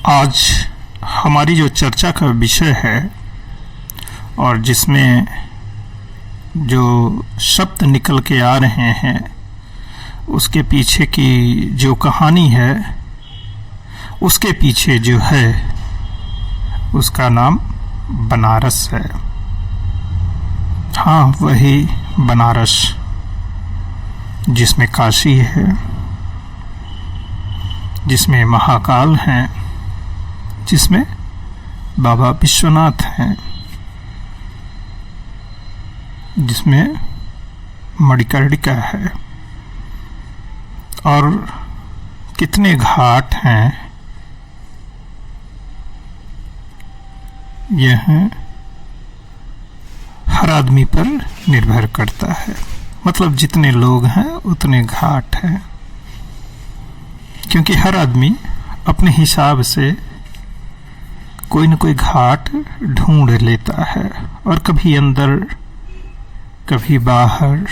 आज हमारी जो चर्चा का विषय है और जिसमें जो शब्द निकल के आ रहे हैं उसके पीछे की जो कहानी है, उसके पीछे जो है उसका नाम बनारस है। हाँ, वही बनारस जिसमें काशी है, जिसमें महाकाल हैं, जिसमें बाबा विश्वनाथ हैं, जिसमें मणिकर्णिका है और कितने घाट हैं। यह हर आदमी पर निर्भर करता है, मतलब जितने लोग हैं उतने घाट हैं, क्योंकि हर आदमी अपने हिसाब से कोई न कोई घाट ढूंढ लेता है और कभी अंदर कभी बाहर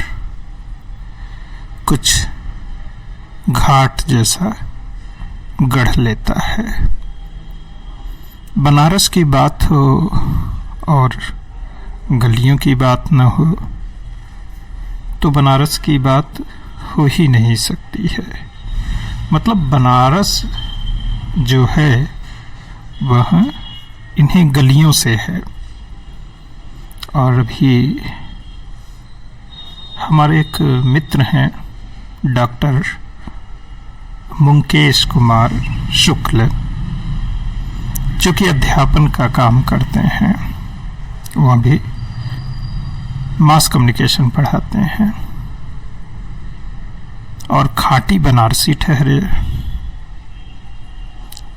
कुछ घाट जैसा गढ़ लेता है। बनारस की बात हो और गलियों की बात न हो तो बनारस की बात हो ही नहीं सकती है। मतलब बनारस जो है वह इन्हीं गलियों से है। और अभी हमारे एक मित्र हैं डॉक्टर मुंकेश कुमार शुक्ल, जो कि अध्यापन का काम करते हैं, वह भी मास कम्युनिकेशन पढ़ाते हैं और खाटी बनारसी ठहरे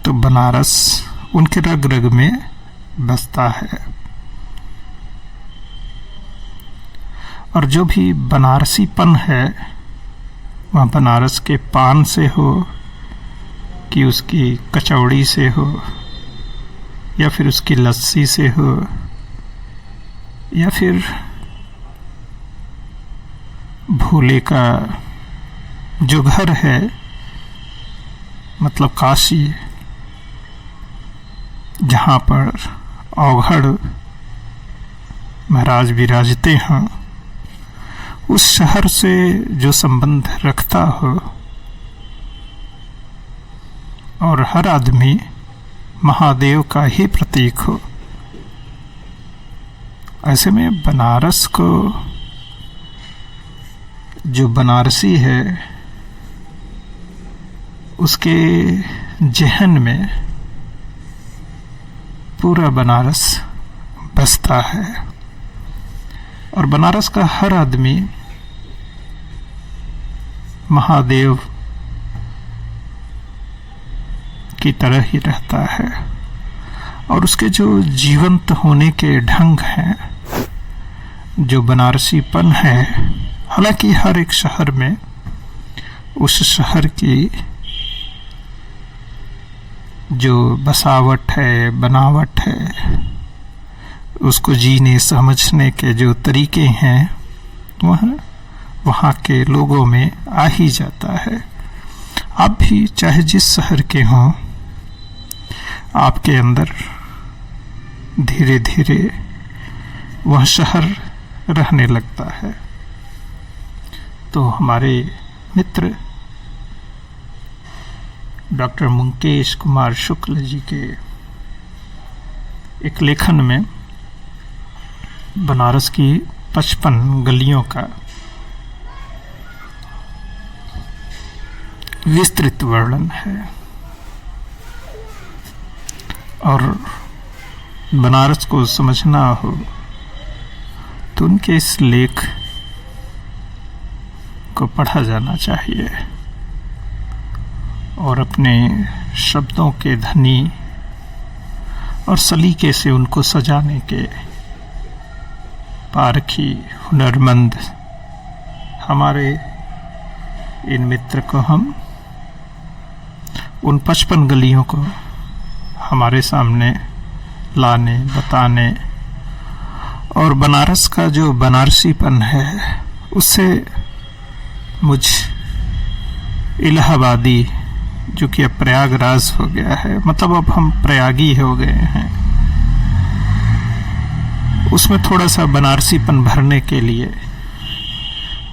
तो बनारस उनके रग रग में बसता है। और जो भी बनारसीपन है वह बनारस के पान से हो कि उसकी कचौड़ी से हो या फिर उसकी लस्सी से हो या फिर भोले का जो घर है, मतलब काशी, जहाँ पर अवघड़ महाराज विराजते हैं, उस शहर से जो संबंध रखता हो और हर आदमी महादेव का ही प्रतीक हो, ऐसे में बनारस को जो बनारसी है उसके जहन में पूरा बनारस बसता है। और बनारस का हर आदमी महादेव की तरह ही रहता है और उसके जो जीवंत होने के ढंग हैं, जो बनारसीपन है, हालांकि हर एक शहर में उस शहर की जो बसावट है, बनावट है, उसको जीने समझने के जो तरीके हैं वह वहाँ के लोगों में आ ही जाता है। आप भी चाहे जिस शहर के हों, आपके अंदर धीरे धीरे वह शहर रहने लगता है। तो हमारे मित्र डॉक्टर मुंकेश कुमार शुक्ल जी के एक लेखन में बनारस की 55 गलियों का विस्तृत वर्णन है और बनारस को समझना हो तो उनके इस लेख को पढ़ा जाना चाहिए और अपने शब्दों के धनी और सलीके से उनको सजाने के पारखी हुनरमंद हमारे इन मित्र को हम उन 55 गलियों को हमारे सामने लाने, बताने और बनारस का जो बनारसीपन है उससे मुझ इलाहाबादी जो कि अब प्रयागराज हो गया है, मतलब अब हम प्रयागी हो गए हैं, उसमें थोड़ा सा बनारसीपन भरने के लिए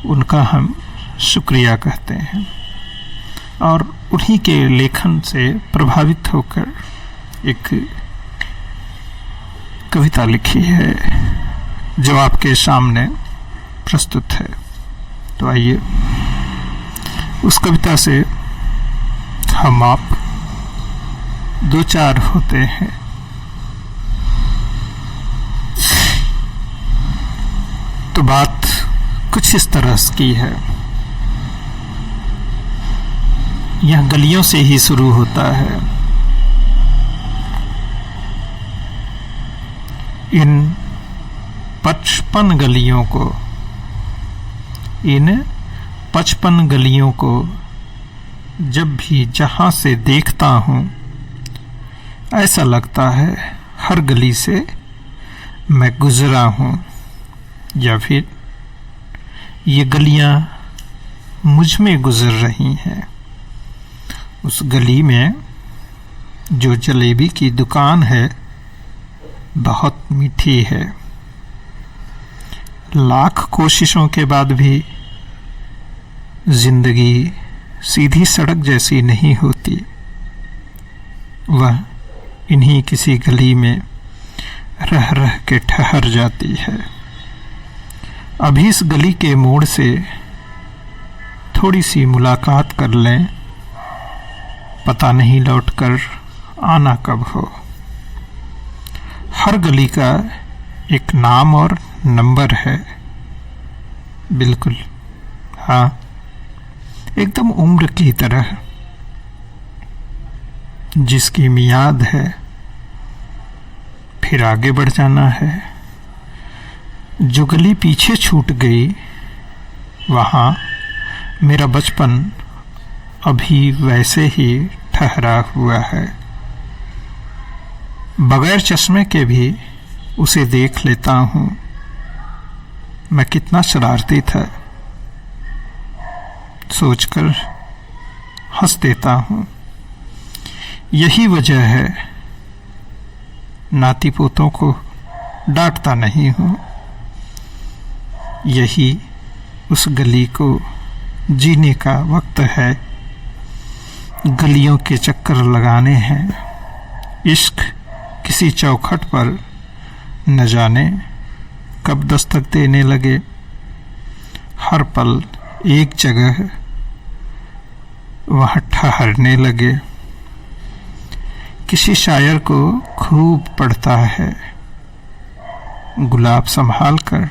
उनका हम शुक्रिया कहते हैं। और उन्हीं के लेखन से प्रभावित होकर एक कविता लिखी है जो आपके सामने प्रस्तुत है। तो आइए उस कविता से हम आप दो चार होते हैं। तो बात कुछ इस तरह की है। यह गलियों से ही शुरू होता है। इन 55 गलियों को जब भी जहां से देखता हूं, ऐसा लगता है हर गली से मैं गुजरा हूं, या फिर ये गलियां मुझ में गुजर रही हैं। उस गली में जो जलेबी की दुकान है बहुत मीठी है। लाख कोशिशों के बाद भी जिंदगी सीधी सड़क जैसी नहीं होती। वह इन्हीं किसी गली में रह रह के ठहर जाती है। अभी इस गली के मोड़ से थोड़ी सी मुलाकात कर लें, पता नहीं लौटकर आना कब हो। हर गली का एक नाम और नंबर है। बिल्कुल, हाँ, एकदम उम्र की तरह, जिसकी मियाद है फिर आगे बढ़ जाना है। जो गली पीछे छूट गई, वहाँ मेरा बचपन अभी वैसे ही ठहरा हुआ है। बगैर चश्मे के भी उसे देख लेता हूँ। मैं कितना शरारती था, सोचकर हंस देता हूँ। यही वजह है नाती पोतों को डांटता नहीं हूँ। यही उस गली को जीने का वक्त है। गलियों के चक्कर लगाने हैं। इश्क किसी चौखट पर न जाने कब दस्तक देने लगे। हर पल एक जगह वहाँ ठहरने लगे। किसी शायर को खूब पढ़ता है, गुलाब संभाल कर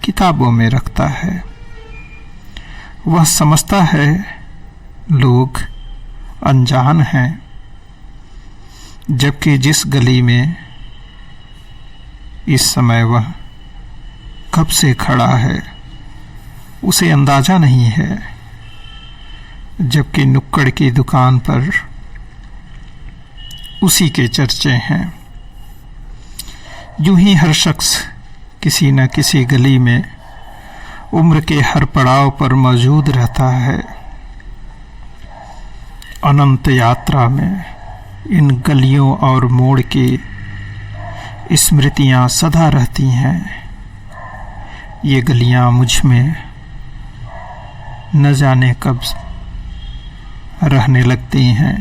किताबों में रखता है। वह समझता है लोग अनजान हैं, जबकि जिस गली में इस समय वह कब से खड़ा है उसे अंदाजा नहीं है। जबकि नुक्कड़ की दुकान पर उसी के चर्चे हैं। यूं ही हर शख्स किसी न किसी गली में उम्र के हर पड़ाव पर मौजूद रहता है। अनंत यात्रा में इन गलियों और मोड़ की स्मृतियां सदा रहती हैं। ये गलियां मुझ में न जाने कब रहने लगती हैं।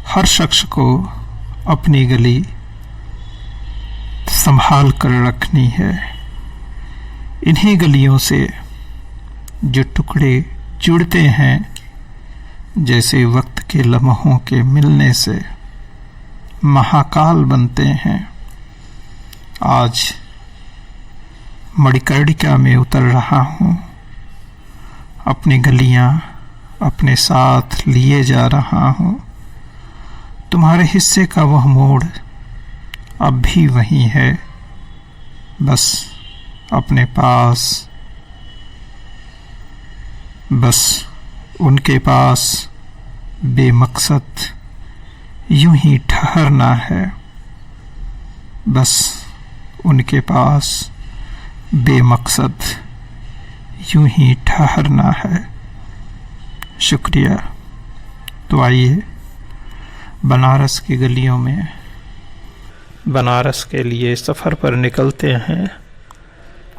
हर शख्स को अपनी गली संभाल कर रखनी है। इन्हीं गलियों से जो टुकड़े जुड़ते हैं, जैसे वक्त के लम्हों के मिलने से महाकाल बनते हैं। आज मणिकर्णिका में उतर रहा हूँ। अपनी गलियाँ अपने साथ लिए जा रहा हूँ। तुम्हारे हिस्से का वह मोड़ अब भी वहीं है, बस अपने पास, बस उनके पास बेमकसद यूं ही ठहरना है। बस उनके पास बेमकसद यूं ही ठहरना है। शुक्रिया। तो आइए बनारस की गलियों में बनारस के लिए सफ़र पर निकलते हैं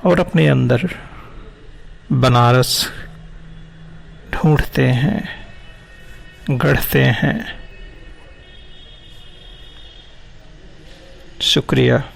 और अपने अंदर बनारस ढूंढते हैं, गढ़ते हैं। शुक्रिया।